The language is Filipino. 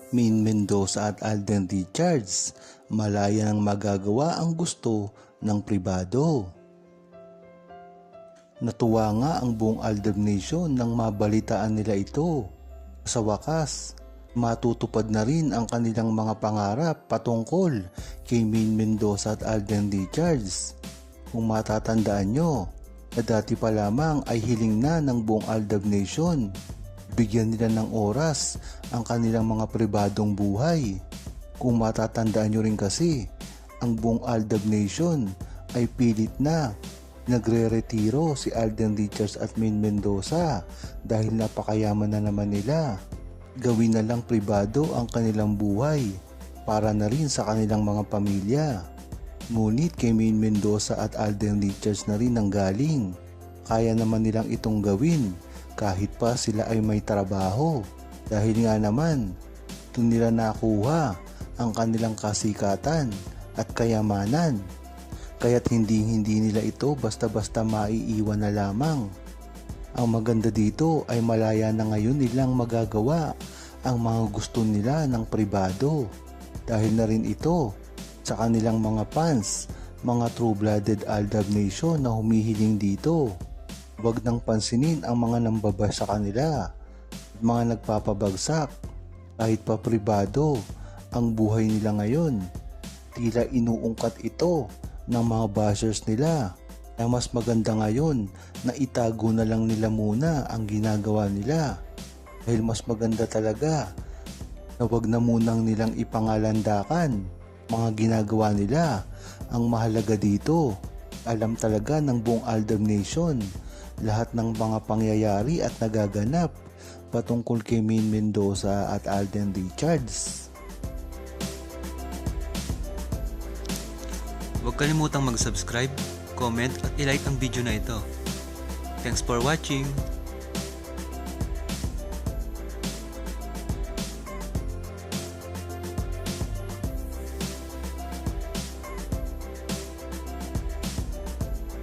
Main Mendoza at Alden Richards, malaya nang magagawa ang gusto ng pribado. Natuwa nga ang buong Aldab Nation nang mabalitaan nila ito. Sa wakas, matutupad na rin ang kanilang mga pangarap patungkol kay Main Mendoza at Alden Richards. Kung matatandaan nyo, na dati pa lamang ay hiling na ng buong Aldab Nation. Bigyan nila ng oras ang kanilang mga pribadong buhay. Kung matatandaan nyo rin kasi, ang buong Aldab Nation ay pilit na nagre-retiro si Alden Richards at Main Mendoza dahil napakayaman na naman nila. Gawin na lang pribado ang kanilang buhay para na rin sa kanilang mga pamilya. Ngunit kay Main Mendoza at Alden Richards na rin ang galing. Kaya naman nilang itong gawin kahit pa sila ay may trabaho. Dahil nga naman, doon nila nakuha ang kanilang kasikatan at kayamanan. Kaya't hindi nila ito basta-basta maiiwan na lamang. Ang maganda dito ay malaya na ngayon nilang magagawa ang mga gusto nila ng pribado. Dahil na rin ito sa kanilang mga fans, mga true-blooded Aldab Nation na humihiling dito. Huwag nang pansinin ang mga nambabash sa kanila, mga nagpapabagsak. Kahit pa pribado ang buhay nila ngayon, tila inuungkat ito ng mga bashers nila na mas maganda ngayon na itago na lang nila muna ang ginagawa nila. Dahil mas maganda talaga na wag na munang nilang ipangalandakan mga ginagawa nila. Ang mahalaga dito, alam talaga ng buong Aldab Nation lahat ng mga pangyayari at nagaganap patungkol kay Main Mendoza at Alden Richards. Huwag kalimutang mag-subscribe, comment at i-like ang video na ito. Thanks for watching!